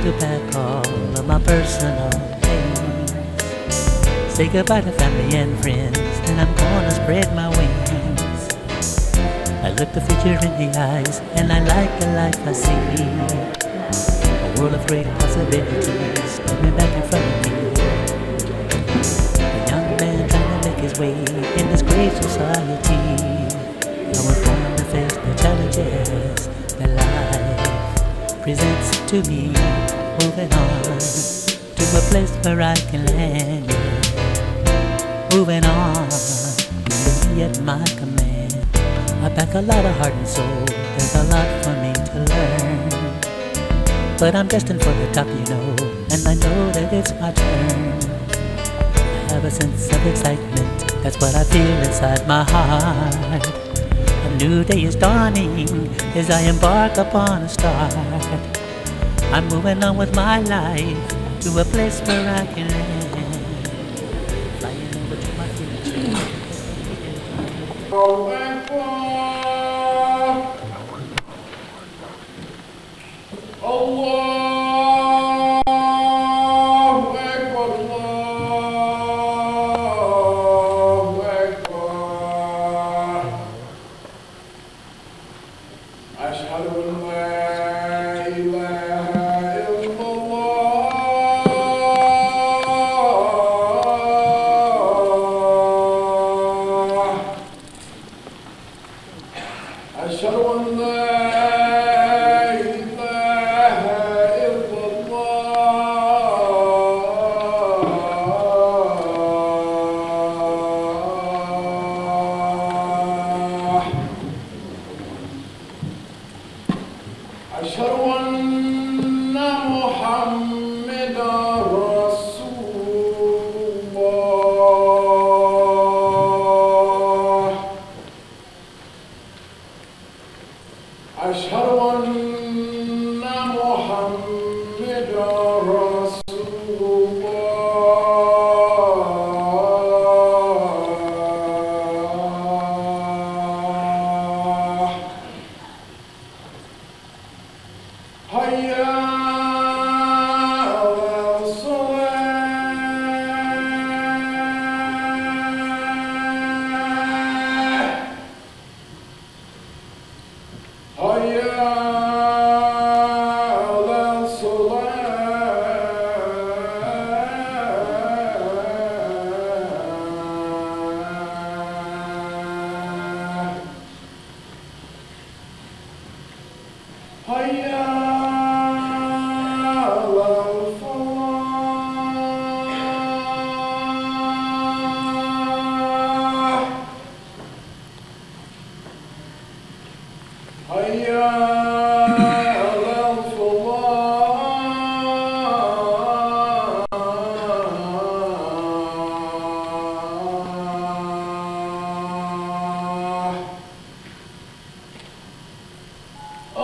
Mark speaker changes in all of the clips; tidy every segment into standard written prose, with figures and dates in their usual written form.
Speaker 1: to pack all of my personal things, say goodbye to family and friends, then I'm gonna spread my wings. I look the future in the eyes, and I like the life I see. A world of great possibilities coming back in front of me. A young man trying to make his way in this great society. I was born to face the challenges that life presents to me. Moving on to a place where I can land, yeah. Moving on, be at my command. I pack a lot of heart and soul, there's a lot for me to learn. But I'm destined for the top, you know, and I know that it's my turn. I have a sense of excitement, that's what I feel inside my heart. A new day is dawning as I embark upon a start. I'm moving on with my life to a place where I can land, flying over to my future.
Speaker 2: Allahu Akbar. Allahu Akbar. Allahu Akbar. Ashhadu an la ilaha illallah. Ashhadu an la أشهد أن محمدا رسول الله. أشهد أن محمدا رسول الله. هيا على الصلاة. هيا على الصلاة. هيا هيا على الفلاح.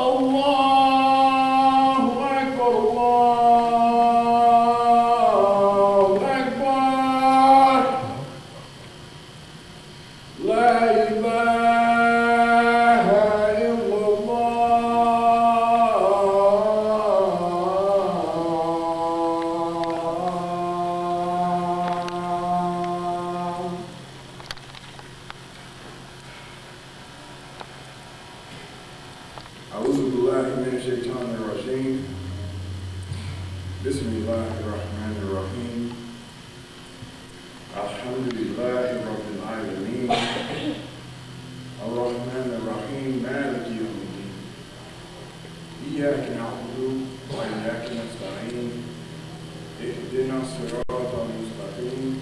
Speaker 2: الله أكبر. الله أكبر. لا إله إلا الله. أعوذ بالله من الشيطان الرجيم. بسم الله الرحمن الرحيم. الحمد لله رب العالمين. الرحمن الرحيم مالك يوم الدين. إياك نعبد وإياك نستعين. اهدنا الصراط المستقيم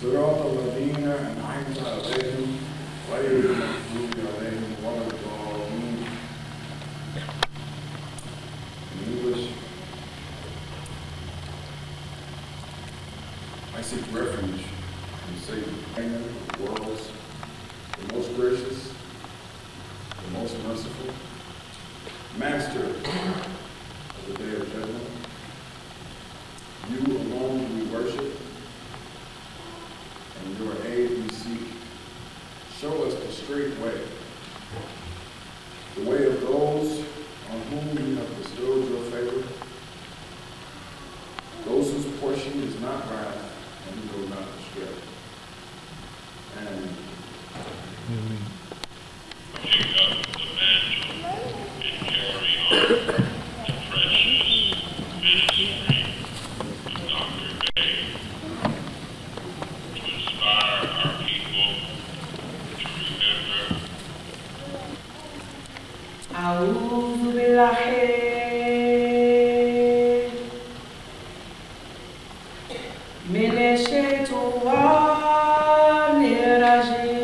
Speaker 2: صراط الذين أنعمت عليهم غير المغضوب عليهم ولا الضالين. In English, I seek refuge in Satan, the world's, the most gracious, the most merciful, master of the day of judgment. You alone we worship, and your aid we seek. Show us the straight way, the way of those on whom you have bestowed your favor.
Speaker 3: أعوذ بالله من الشيطان الرجيم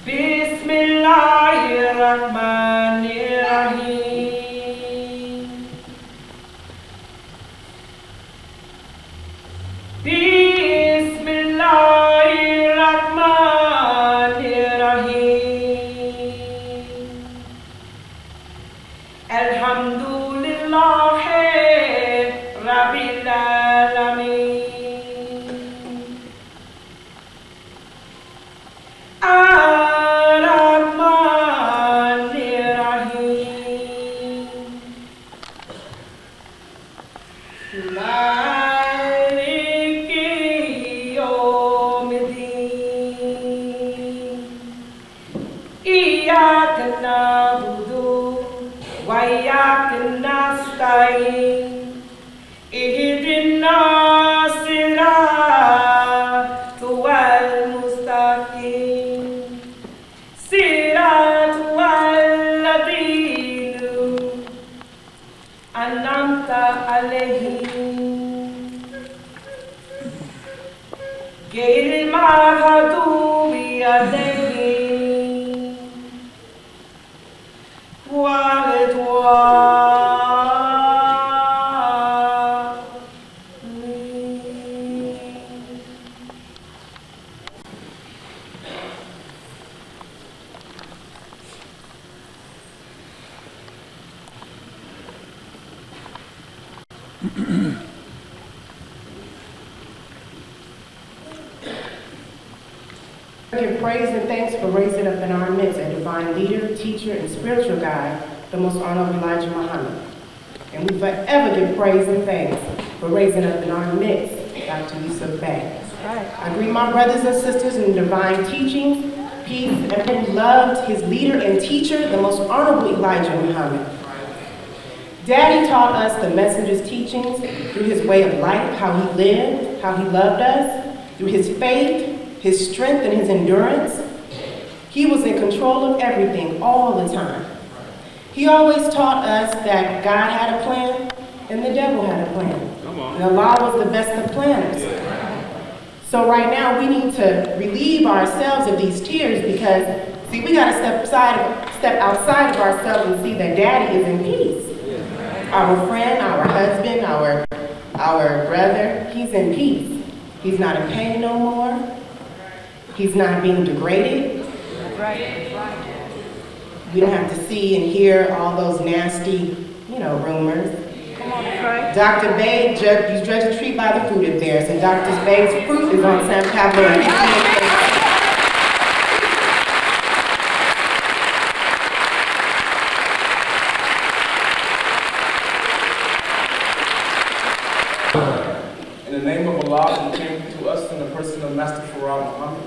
Speaker 3: بسم الله الرحمن الرحيم بسم الله الرحمن الرحيم الحمد لله رب العالمين الرحمن الرحيم مالك يوم الدين إياك نعبد وإياك نستعين اهدنا الصراط المستقيم صراط الذين أنعمت عليهم غير المغضوب عليهم ولا الضالين.
Speaker 4: Give praise and thanks for raising up in our midst a divine leader, teacher, and spiritual guide, the most honorable Elijah Muhammad. And we forever give praise and thanks for raising up in our midst Dr.Yusuf Bey. I greet my brothers and sisters in divine teachings, peace, and love to his leader and teacher, the most honorable Elijah Muhammad. Daddy taught us the messenger's teachings through his way of life, how he lived, how he loved us, through his faith, his strength, and his endurance. He was in control of everything all the time. He always taught us that God had a plan and the devil had a plan. And Allah was the best of planners. So right now we need to relieve ourselves of these tears because, see, we got to step outside of ourselves and see that Daddy is in peace. Our friend, our husband, our brother, he's in peace. He's not in pain no more. He's not being degraded. We don't have to see and hear all those nasty, rumors. Dr. Bey, you judge a tree by the fruit it bears, and Dr. Bey's fruit is on San Pablo.
Speaker 2: In the name of Allah, who came to us in the person of Master Farad Muhammad,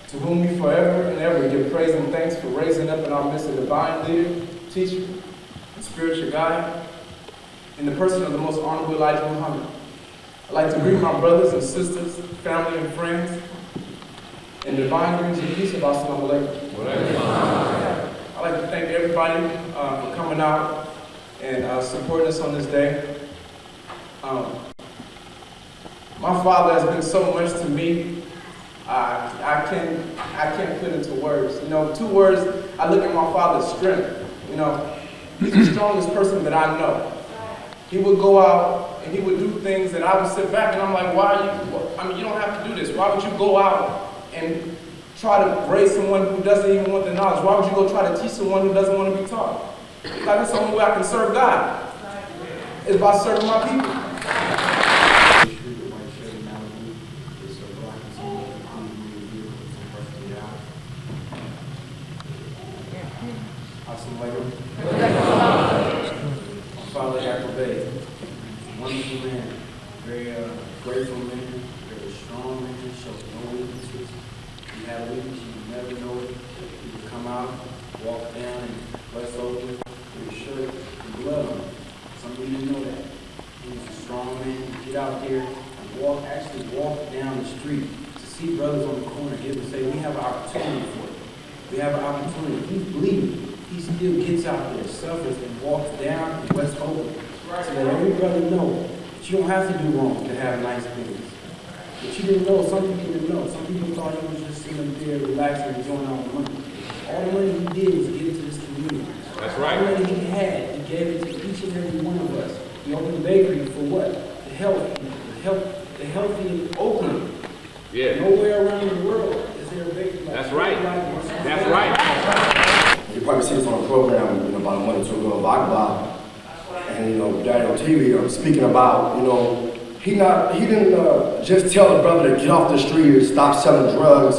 Speaker 2: to whom we forever and ever give praise and thanks for raising up in our midst a divine leader, teacher, and spiritual guide, in the person of the most honorable Elijah Muhammad. I'd like to greet my brothers and sisters, family and friends, in divine greetings and peace of Assalamu alaikum. I'd like to thank everybody for coming out and supporting us on this day. My father has been so much to me. I can't put into words. Two words, I look at my father's strength. He's the strongest person that I know. He would go out and he would do things that I would sit back and I'm like, you don't have to do this. Why would you go out and try to raise someone who doesn't even want the knowledge? Why would you go try to teach someone who doesn't want to be taught? Like, that's the only way I can serve God, is by serving my people.
Speaker 5: Father Dr. Bey, wonderful man, very grateful man, very strong man, shows no weaknesses. You have weakness, you never know it. You come out, walk down and bless Oakland with his shirt and glove. Some of you didn't know that. He was a strong man. Get out there and actually walk down the street to see brothers on the corner give and say, we have an opportunity for it. We have an opportunity. He's bleeding. He still gets out there, suffers, and walks down in West Oakland so that every brother knows that you don't have to do wrong to have nice things. But you didn't know, some people didn't know. Some people thought he was just sitting there relaxing and enjoying all the money. All the money he did was give it to this community.
Speaker 6: That's right.
Speaker 5: All the money he had, he gave it to each and every one of us. He opened the bakery for what? The healthy in Oakland.
Speaker 6: Yeah.
Speaker 5: Nowhere around the world is there a bakery like
Speaker 6: That's right. That's right.
Speaker 7: You probably see this on a program, about a month or two ago, Vodka, and Daddy on TV, speaking about, he didn't just tell the brother to get off the street or stop selling drugs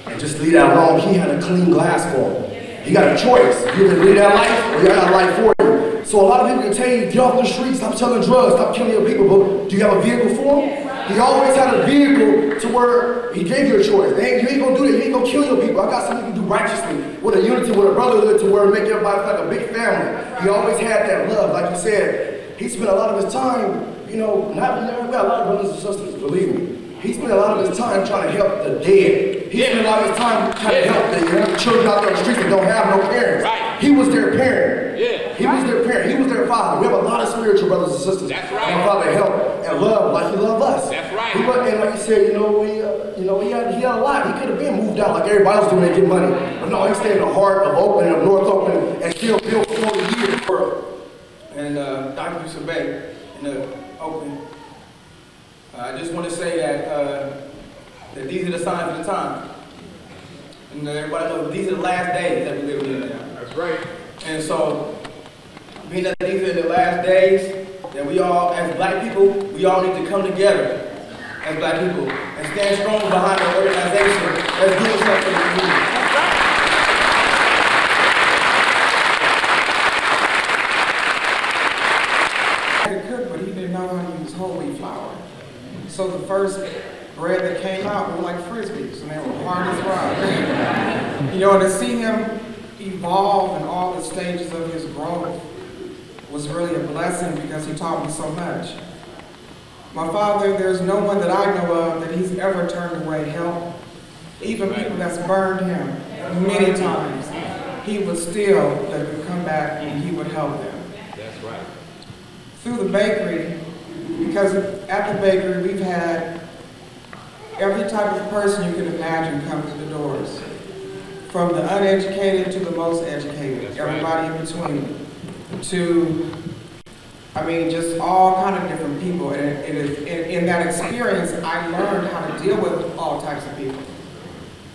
Speaker 7: and just leave that alone. He had a clean glass for him. He got a choice. You either leave that life or you got a life for you. So a lot of people can tell you, get off the street, stop selling drugs, stop killing your people, but do you have a vehicle for him? He always had a vehicle to where he gave you a choice. You ain't gonna do that, you ain't gonna kill your people. I got something to do righteously, with a unity, with a brotherhood, to where it make everybody feel like a big family. He always had that love, like you said. He spent a lot of his time, we got a lot of brothers and sisters, believe me. He spent a lot of his time trying to help the dead. He spent a lot of his time trying to help the children out there on the streets that don't have no parents.
Speaker 6: Right.
Speaker 7: He was their parent.
Speaker 6: Yeah.
Speaker 7: He was their parent. He was their father. We have a lot of spiritual brothers and sisters.
Speaker 6: That's right.
Speaker 7: My father helped and loved like he loved us.
Speaker 6: That's right.
Speaker 7: He wasn't, and like you said, he had a lot. He could have been moved out like everybody else doing to get money. But no, he stayed in the heart of Oakland, of North Oakland, and still built 40 years for.
Speaker 5: And Dr. Yusuf Bey in Oakland. I just want to say that these are the signs of the time. And everybody knows these are the last days that we live in now.
Speaker 6: That's right.
Speaker 5: And so, being that these are the last days, that we all, as black people, we all need to come together as black people and stand strong behind an organization that's doing something for the community.
Speaker 8: He could cook, but he didn't know how to use whole wheat flour. So the first bread that came out were like Frisbees, and they were hard as rock. And to see him evolve in all the stages of his growth was really a blessing because he taught me so much. My father, there's no one that I know of that he's ever turned away help. Even people that's burned him many times, he would still let them come back and he would help them.
Speaker 6: That's right.
Speaker 8: Through the bakery, because at the bakery we've had every type of person you can imagine come to the doors. From the uneducated to the most educated, everybody in between. To, just all kind of different people. And in that experience, I learned how to deal with all types of people.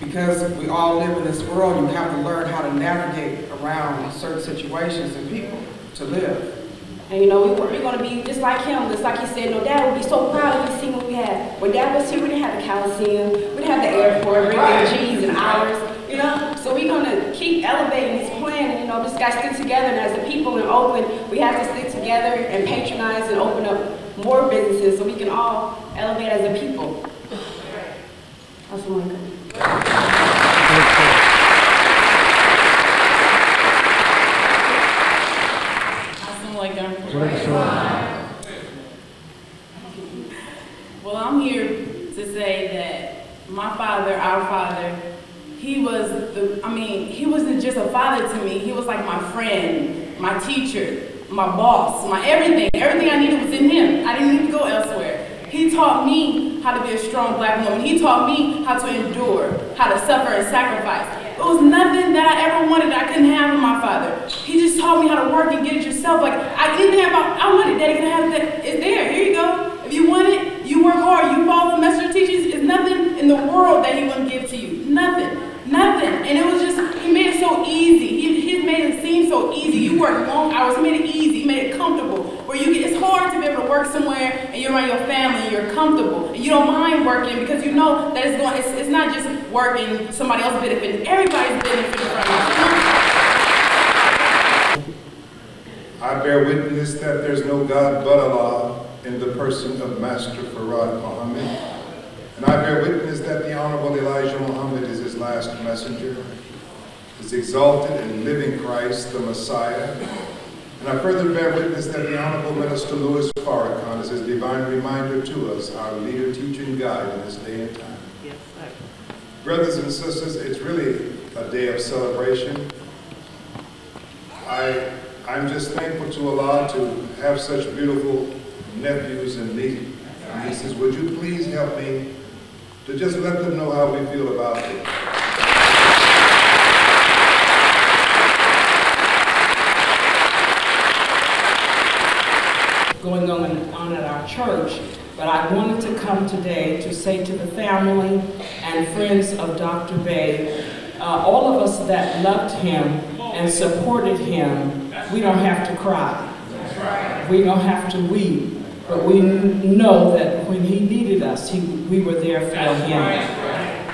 Speaker 8: Because we all live in this world, you have to learn how to navigate around certain situations and people to live.
Speaker 3: And we're going to be just like him, just like he said, Dad would be so proud if he seen what we had. When Dad was here, we didn't have the Coliseum, we didn't have the airport, G's and hours, So we're going to keep elevating his plan, and just got to stick together. And as a people in Oakland, we have to stick together and patronize and open up more businesses so we can all elevate as a people. That's what I'm going to
Speaker 9: Well, I'm here to say that my father, our father, he wasn't just a father to me. He was like my friend, my teacher, my boss, my everything. Everything I needed was in him. I didn't need to go elsewhere. He taught me how to be a strong black woman. He taught me how to endure, how to suffer and sacrifice. It was nothing that I ever wanted that I couldn't have from my father. He just taught me how to work and get it yourself. Anything I wanted, Daddy can have that. It's there. Here you go. If you want it, you work hard. You follow the message of teachings. It's nothing in the world that he wouldn't give to you. Nothing. Nothing. And it was just, he made it so easy. He made it seem so easy. You work long hours. He made it easy. He made it comfortable. It's hard to be able to work somewhere and you're around your family and you're comfortable. And you don't mind working because you know that it's not just working, somebody else benefiting. Everybody's benefiting from it.
Speaker 10: I bear witness that there's no God but Allah in the person of Master Farad Muhammad. And I bear witness that the Honorable Elijah Muhammad is his last messenger. is exalted and living Christ, the Messiah. And I further bear witness that the Honorable Minister Louis Farrakhan is his divine reminder to us, our leader, teacher, and guide in this day and time.
Speaker 1: Yes, sir.
Speaker 10: Brothers and sisters, it's really a day of celebration. I'm just thankful to Allah to have such beautiful nephews and nieces. Would you please help me to just let them know how we feel about it?
Speaker 11: Going on at our church, but I wanted to come today to say to the family and friends of Dr. Bey, all of us that loved him and supported him, we don't have to cry. We don't have to weep, but we know that when he needed us, we were there for him.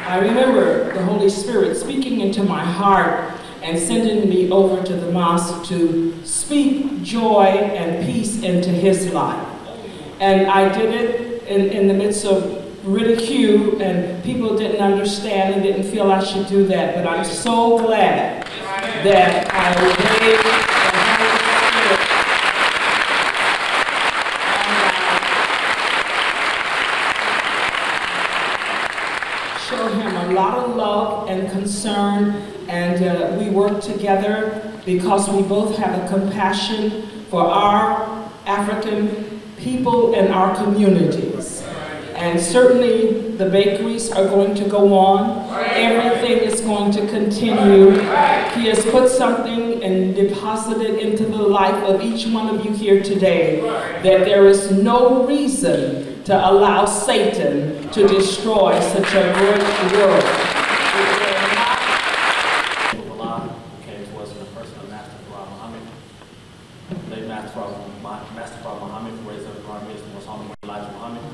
Speaker 11: I remember the Holy Spirit speaking into my heart and sending me over to the mosque to speak joy and peace into his life. And I did it in the midst of ridicule, and people didn't understand and didn't feel I should do that, but I'm so glad that I obeyed the Holy Spirit. Show him a lot of love and concern, and we work together because we both have a compassion for our African people and our communities. And certainly the bakeries are going to go on. Everything is going to continue. He has put something and deposited into the life of each one of you here today that there is no reason to allow Satan to destroy such a great world.
Speaker 12: Allah came to us in the person of Master Farad Muhammad. Late Master Farad Muhammad, who raised up the Quran, raised the most honorable Elijah Muhammad.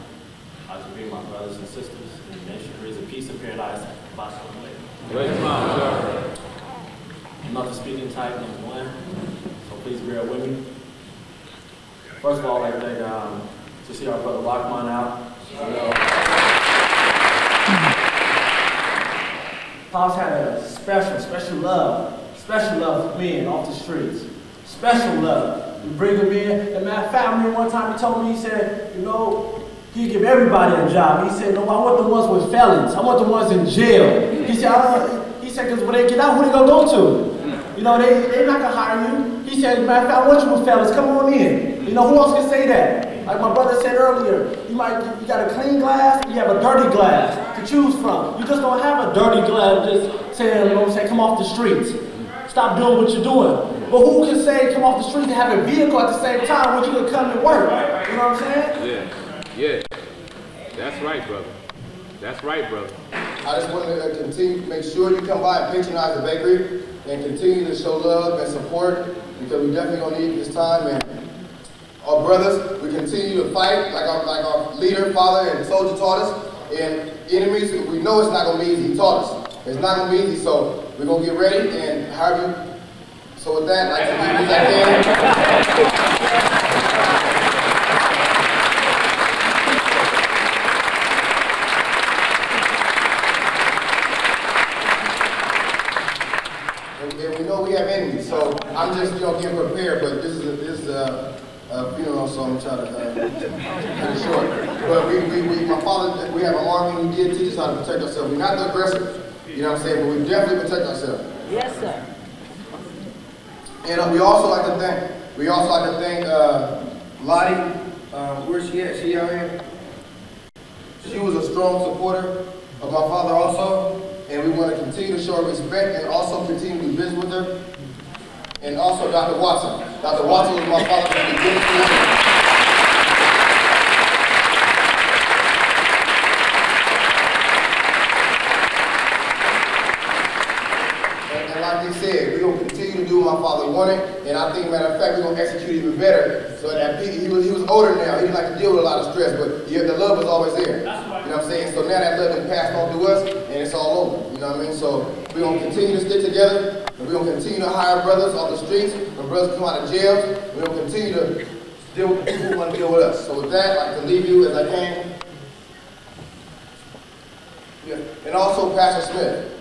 Speaker 12: I to be my brothers and sisters in the nation, raise in peace and paradise. I'm not the speaking type, number one, so please bear with me. First of all, I'd like to see our brother Lockman out. Pops had a special love for men off the streets. Special love. We bring him in. And man, family one time he told me, he said, you know, he'd give everybody a job. He said, no, I want the ones with felons. I want the ones in jail. He said, because when they get out, who they gonna go to? You know, they're not gonna hire you. He said, man, I want you with fellas, come on in. You know, who else can say that? Like my brother said earlier, you got a clean glass, you have a dirty glass to choose from. You just don't have a dirty glass just saying, you know what I'm saying, come off the streets. Stop doing what you're doing. But who can say come off the streets and have a vehicle at the same time when you can come to work? You know what I'm saying?
Speaker 6: Yeah. That's right, brother. That's right, brother.
Speaker 7: I just wanted to continue to make sure you come by and patronize the bakery and continue to show love and support, because we definitely gonna need this time. And our brothers, we continue to fight like our leader, father, and soldier taught us. And enemies, we know it's not gonna be easy. He taught us. It's not gonna be easy, so we're gonna get ready and however you. So with that, I'd like to give you that and we know we have enemies, so I'm just getting prepared. But this is a funeral, so I'm trying to cut it short. But my father, we have an army. He did teach us how to protect ourselves. We're not the aggressors, you know what I'm saying, but we definitely protect ourselves.
Speaker 1: Yes, sir.
Speaker 7: And we also like to thank Lottie. Where's she at? She out here? She was a strong supporter of my father also, and we want to continue to show her respect and also continue to do business with her. And also Dr. Watson. Dr. Watson was my father from the beginning. Like he said, we're going to continue to do what my father wanted, and I think, matter of fact, we're going to execute even better. So that he was older now, he didn't like to deal with a lot of stress, but the love was always there.
Speaker 11: That's right.
Speaker 7: You know what I'm saying? So now that love is passed on to us, and it's all over. You know what I mean? So we're going to continue to stick together, and we're going to continue to hire brothers on the streets, when brothers come out of jail. We're going to continue to deal with the people who want to deal with us. So with that, I'd like to leave you as I can. Yeah. And also Pastor Smith.